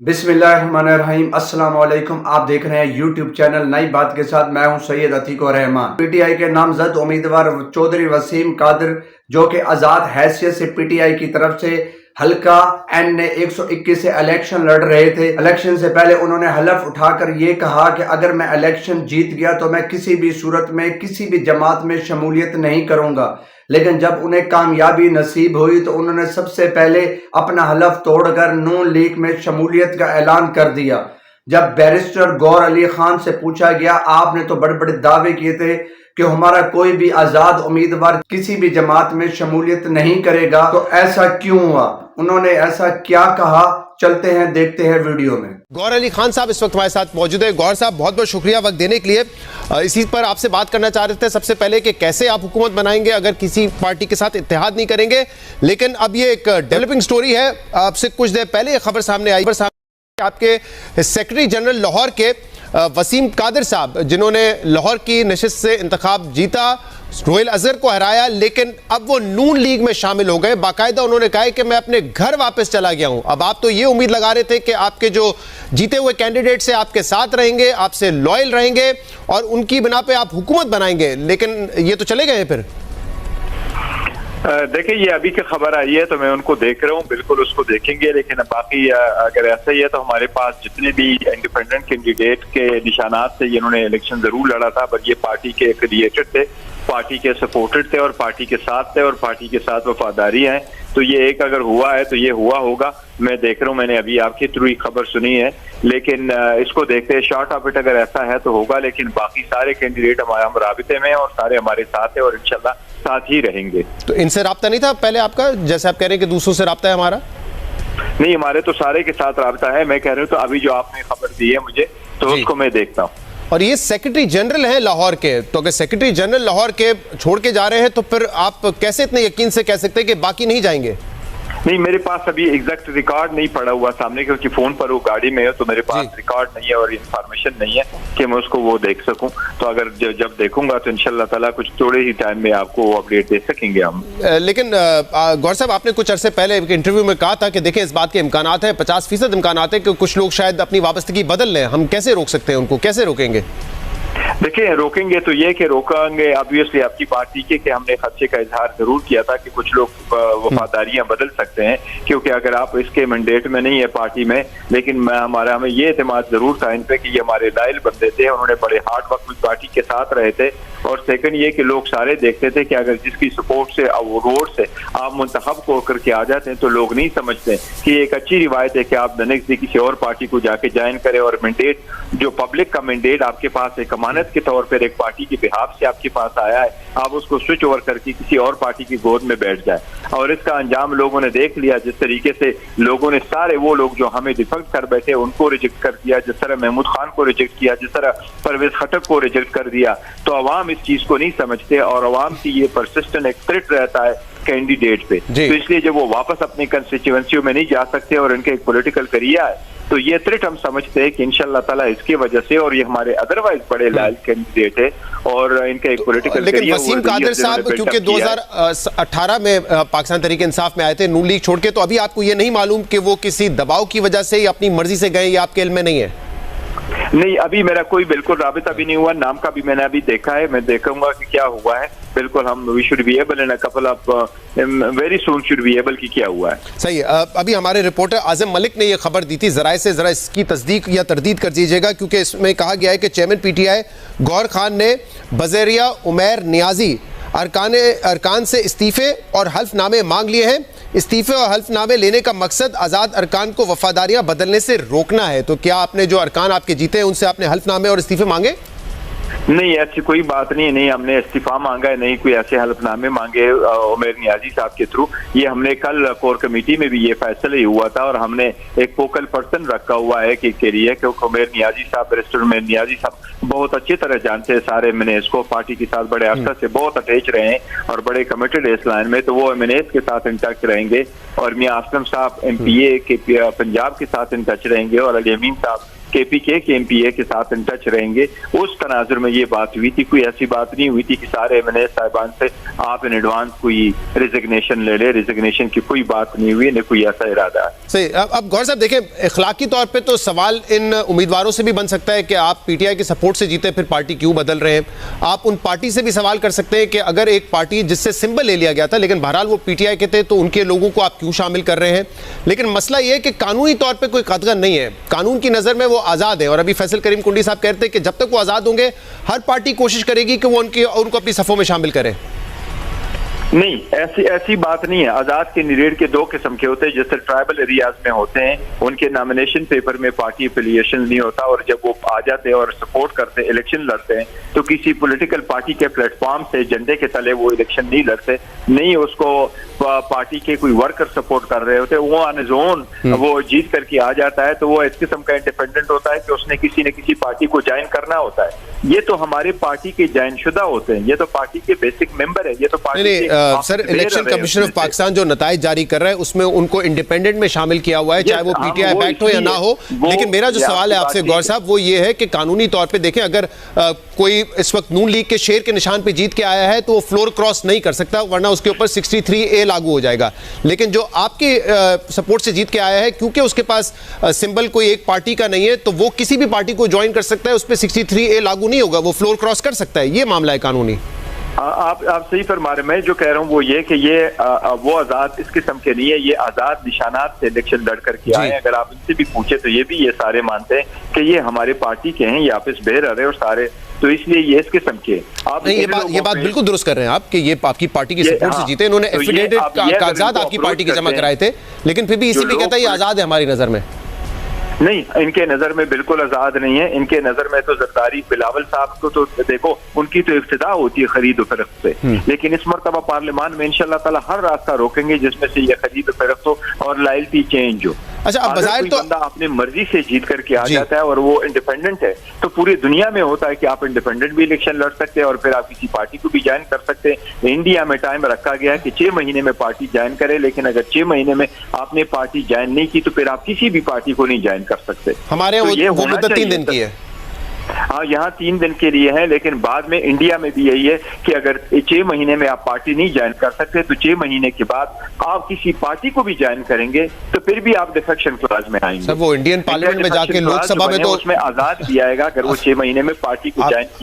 बिस्मिल्लाहिर्रहमानिर्रहीम अस्सलाम वालेकुम। आप देख रहे हैं यूट्यूब चैनल नई बात के साथ। मैं हूं सैयद अतीक रहमान। पीटीआई के नामजद उम्मीदवार चौधरी वसीम कादिर जो कि आज़ाद हैसियत से पीटीआई की तरफ से हल्का एन ने 121 से इलेक्शन लड़ रहे थे। इलेक्शन से पहले उन्होंने हलफ उठाकर ये कहा कि अगर मैं इलेक्शन जीत गया तो मैं किसी भी सूरत में किसी भी जमात में शमूलियत नहीं करूंगा। लेकिन जब उन्हें कामयाबी नसीब हुई तो उन्होंने सबसे पहले अपना हलफ तोड़कर नून लीग में शमूलियत का ऐलान कर दिया। जब बैरिस्टर गौर अली खान से पूछा गया, आपने तो बड़े बड़े दावे किए थे कि हमारा कोई भी आज़ाद उम्मीदवार किसी भी जमात में शमूलियत नहीं करेगा, तो ऐसा क्यों हुआ? उन्होंने ऐसा क्या कहा? चलते हैं, देखते हैं वीडियो में। गौर अली खान साहब इस वक्त हमारे साथ मौजूद है। गौर साहब, बहुत बहुत शुक्रिया वक्त देने के लिए। इसी पर आपसे बात करना चाह रहे थे सबसे पहले कि कैसे आप हुकूमत बनाएंगे अगर किसी पार्टी के साथ इत्तेहाद नहीं करेंगे। लेकिन अब ये एक डेवलपिंग स्टोरी है। आपसे कुछ देर पहले ये खबर सामने आई, आपके सेक्रेटरी जनरल लाहौर के वसीम कादिर साहब, जिन्होंने लाहौर की नशिस्त से इंतखाब जीता, रोहेल अजहर को हराया, लेकिन अब वो नून लीग में शामिल हो गए। बाकायदा उन्होंने कहा कि मैं अपने घर वापस चला गया हूं। अब आप तो ये उम्मीद लगा रहे थे कि आपके जो जीते हुए कैंडिडेट से आपके साथ रहेंगे, आपसे लॉयल रहेंगे और उनकी बिना पे आप हुकूमत बनाएंगे, लेकिन ये तो चले गए फिर। देखिए, ये अभी की खबर आई है तो मैं उनको देख रहा हूँ, बिल्कुल उसको देखेंगे। लेकिन बाकी अगर ऐसा ही है तो हमारे पास जितने भी इंडिपेंडेंट कैंडिडेट के निशानात से इन्होंने इलेक्शन जरूर लड़ा था, पर ये पार्टी के क्रिएटेड थे, पार्टी के सपोर्टेड थे और पार्टी के साथ थे और पार्टी के साथ वफादारी है। तो ये एक अगर हुआ है तो ये हुआ होगा। मैं देख रहा हूँ, मैंने अभी आपके थ्रू ही खबर सुनी है, लेकिन इसको देखते हैं। शॉर्ट ऑफ इट अगर ऐसा है तो होगा, लेकिन बाकी सारे कैंडिडेट हम राबिते में हैं और सारे हमारे साथ हैं और इंशाल्लाह साथ ही रहेंगे। तो इनसे राब्ता नहीं था पहले आपका, जैसे आप कह रहे हैं कि दूसरों से राब्ता है हमारा? नहीं, हमारे तो सारे के साथ राब्ता है। मैं कह रहा हूँ तो अभी जो आपने खबर दी है मुझे, तो उसको मैं देखता हूँ। और ये सेक्रेटरी जनरल हैं लाहौर के, तो अगर सेक्रेटरी जनरल लाहौर के छोड़ के जा रहे हैं तो फिर आप कैसे इतने यकीन से कह सकते हैं कि बाकी नहीं जाएंगे? नहीं, मेरे पास अभी एग्जैक्ट रिकॉर्ड नहीं पड़ा हुआ सामने, क्योंकि फोन पर वो गाड़ी में है तो मेरे पास रिकॉर्ड नहीं है और इंफॉर्मेशन नहीं है कि मैं उसको वो देख सकूं। तो अगर जब देखूंगा तो इंशाल्लाह ताला कुछ थोड़े ही टाइम में आपको अपडेट दे सकेंगे हम। लेकिन गौर साहब, आपने कुछ अरसे पहले एक इंटरव्यू में कहा था कि देखिए इस बात के इम्कानात है, 50% इम्कानात है कि कुछ लोग शायद अपनी वाबस्तगी बदल लें। हम कैसे रोक सकते हैं उनको, कैसे रोकेंगे? देखिए, रोकेंगे तो ये कि रोकेंगे ऑब्वियसली आपकी पार्टी के कि हमने खदशे का इजहार जरूर किया था कि कुछ लोग वफादारियां बदल सकते हैं, क्योंकि अगर आप इसके मैंडेट में नहीं है पार्टी में, लेकिन हमें ये एतमाद जरूर था इन पे कि ये हमारे लायल बंदे थे, उन्होंने बड़े हार्ड वर्क में पार्टी के साथ रहे थे। और सेकंड ये कि लोग सारे देखते थे कि अगर जिसकी सपोर्ट से रोड से आप मुंतखब को करके आ जाते हैं तो लोग नहीं समझते कि एक अच्छी रिवायत है कि आप नेक्स्ट डे किसी और पार्टी को जाके ज्वाइन करें और मैंडेट जो पब्लिक का मैंडेट आपके पास एक अमानत के तौर पर एक पार्टी के बिहाफ से आपके पास आया है, आप उसको स्विच ओवर करके किसी और पार्टी की गोद में बैठ जाए। और इसका अंजाम लोगों ने देख लिया, जिस तरीके से लोगों ने सारे वो लोग जो हमें डिफेक्ट कर बैठे उनको रिजेक्ट कर दिया, जिस तरह महमूद खान को रिजेक्ट किया, जिस तरह परवेज खटक को रिजेक्ट कर दिया। तो अवाम इस चीज को नहीं समझते और अवाम की ये परसिस्टेंट एक थ्रेट रहता है कैंडिडेट पे। तो इसलिए जब वो वापस अपनी कंस्टिट्यूएंसी में नहीं जा सकते और इनके एक पॉलिटिकल करियर है, तो ये थ्रेट हम समझते हैं कि इंशाल्लाह ताला इसकी वजह से, और ये हमारे अदरवाइज बड़े लायल कैंडिडेट है और इनका एक पॉलिटिकल करियर। लेकिन वसीम कादिर साहब क्योंकि 2018 में पाकिस्तान तहरीक इंसाफ में आए थे नून लीग छोड़ के, तो अभी आपको ये नहीं मालूम कि वो किसी दबाव की वजह से या अपनी मर्जी से गए, या आपके इल्म में नहीं है? नहीं, अभी मेरा कोई बिल्कुल राबिता भी नहीं हुआ। नाम का भी मैंने अभी देखा है, मैं देखूंगा कि क्या हुआ है। बिल्कुल हम we should be able in a couple of very soon should be able कि क्या हुआ है। सही। अभी हमारे रिपोर्टर आजम मलिक ने ये खबर दी थी, जरा से जरा इसकी तस्दीक या तरदीद कर दीजिएगा, क्योंकि इसमें कहा गया है कि चेयरमैन पीटीआई गौर खान ने बजरिया उमैर नियाजी अरकान से इस्तीफे और हल्फनामे मांग लिए हैं। इस्तीफे और हल्फनामे लेने का मकसद आज़ाद अरकान को वफादारियां बदलने से रोकना है। तो क्या आपने जो अरकान आपके जीते हैं उनसे आपने हल्फनामे और इस्तीफे मांगे? नहीं, ऐसी कोई बात नहीं है। नहीं, हमने इस्तीफा मांगा है, नहीं कोई ऐसे हल्फनामे मांगे उमैर नियाजी साहब के थ्रू। ये हमने कल कोर कमेटी में भी ये फैसला ही हुआ था और हमने एक फोकल पर्सन रखा हुआ है कि लिए क्योंकि उमैर नियाजी साहब, बैरिस्टर उमैर नियाजी साहब बहुत अच्छी तरह जानते हैं सारे एमएनएस को, पार्टी के साथ बड़े अरसा से बहुत अटैच रहे हैं और बड़े कमिटेड है इस लाइन में, तो वो एमएनएस के साथ इन टच रहेंगे। और मियां असलम साहब एमपीए के पंजाब के साथ इन टच रहेंगे और अली अमीन साहब KPK के MPA के साथ इन टच रहेंगे। उस तनाजुर में ये बात हुई थी, कोई ऐसी बात नहीं हुई थी कि सारे MNA साहिबान से आप इन एडवांस कोई रिजिग्नेशन ले ले। रिजिग्नेशन की कोई बात नहीं हुई, न कोई ऐसा इरादा है। सही। अब गौर साहब देखें, इखलाकी तौर पे तो सवाल इन उम्मीदवारों से भी बन सकता है कि आप PTI के सपोर्ट से जीते, फिर पार्टी क्यों बदल रहे हैं। आप उन पार्टी से भी सवाल कर सकते हैं कि अगर एक पार्टी जिससे सिंबल ले लिया गया था, लेकिन बहरहाल वो PTI के थे, तो उनके लोगों को आप क्यों शामिल कर रहे हैं। लेकिन मसला ये है कि कानूनी तौर पर कोई कतगन नहीं है, कानून की नज़र में वो आज़ाद है। और अभी फैसल करीम कुंडी साहब कहते हैं कि जब तक वो आज़ाद होंगे, हर पार्टी कोशिश करेगी कि वो उनको अपनी सफ़ों में शामिल करे। नहीं, ऐसी बात नहीं है। आजाद के निरेड के दो किस्म के होते हैं। जैसे ट्राइबल एरियाज में होते हैं, उनके नॉमिनेशन पेपर में पार्टी एफिलिएशन नहीं होता, और जब वो आ जाते हैं और सपोर्ट करते हैं, इलेक्शन लड़ते हैं, तो किसी पॉलिटिकल पार्टी के प्लेटफॉर्म से झंडे के तले वो इलेक्शन नहीं लड़ते, नहीं उसको पार्टी के कोई वर्कर सपोर्ट कर रहे होते, वो ऑन हिज ओन वो जीत करके आ जाता है। तो वो इस किस्म का इंडिपेंडेंट होता है कि उसने किसी न किसी पार्टी को ज्वाइन करना होता है। ये तो हमारे पार्टी के ज्वाइन शुदा होते हैं, ये तो पार्टी के बेसिक मेंबर है, ये तो पार्टी के sir, election commission of Pakistan जो नताइज जारी कर रहा है उसमें उनको इंडिपेंडेंट में शामिल किया हुआ है, चाहे वो PTI बैक्ट हो या ना हो। लेकिन मेरा जो सवाल है आपसे गौर साहब, वो ये है कि कानूनी तौर पे देखें, अगर कोई इस वक्त नून लीग के शेर के निशान पे जीत के आया है तो वो फ्लोर क्रॉस नहीं कर सकता, वरना उसके ऊपर 63A लागू हो जाएगा। लेकिन जो आपके सपोर्ट से जीत के आया है, क्योंकि उसके पास सिंबल कोई एक पार्टी का नहीं है, तो वो किसी भी पार्टी को ज्वाइन कर सकता है, उस पर 63A लागू नहीं होगा, वो फ्लोर क्रॉस कर सकता है। ये मामला है कानूनी। आप सही फरमा रहे हैं। मैं जो कह रहा हूँ वो ये कि ये वो आजाद इस किस्म के नहीं है, ये आजाद निशानात से इलेक्शन लड़ करके आए। अगर आप इनसे भी पूछे तो ये सारे मानते हैं कि ये हमारे पार्टी के हैं, ये आपस बेहर है और सारे, तो इसलिए ये इस किस्म के। आप नहीं, ये बात बिल्कुल दुरुस्त कर रहे हैं आप कि ये आपकी पार्टी की सपोर्ट से जीते। इन्होंने एफिडेविट कागजात आपकी पार्टी के जमा कराए थे, लेकिन फिर भी इसी पे कहता है ये आजाद है हमारी नजर में। नहीं, इनके नजर में बिल्कुल आजाद नहीं है। इनके नजर में तो जरदारी बिलावल साहब को तो देखो, उनकी तो इब्तिदा होती है खरीद फरोख्त से, लेकिन इस मरतबा पार्लियामान में इंशाअल्लाह ताला हर रास्ता रोकेंगे जिसमें से ये खरीद फरोख्त हो और लॉयल्टी चेंज हो। अच्छा, अब बजाय तो बंदा अपनी मर्जी से जीत करके आ जाता है और वो इंडिपेंडेंट है, तो पूरी दुनिया में होता है कि आप इंडिपेंडेंट भी इलेक्शन लड़ सकते हैं और फिर आप किसी पार्टी को भी ज्वाइन कर सकते हैं। इंडिया में टाइम रखा गया है कि 6 महीने में पार्टी ज्वाइन करे, लेकिन अगर 6 महीने में आपने पार्टी ज्वाइन नहीं की तो फिर आप किसी भी पार्टी को नहीं ज्वाइन कर सकते। हमारे तो वो मुद्दत 3 दिन की है। हाँ, यहाँ 3 दिन के लिए है, लेकिन बाद में इंडिया में भी यही है कि अगर 6 महीने में आप पार्टी नहीं ज्वाइन कर सकते तो 6 महीने के बाद आप किसी पार्टी को भी ज्वाइन करेंगे तो फिर भी आप डिफेक्शन क्लॉज में आएंगे। सर, वो इंडियन पार्लियामेंट में जाके लोकसभा में तो उसमें आजाद किया जाएगा अगर वो 6 महीने में पार्टी को ज्वाइन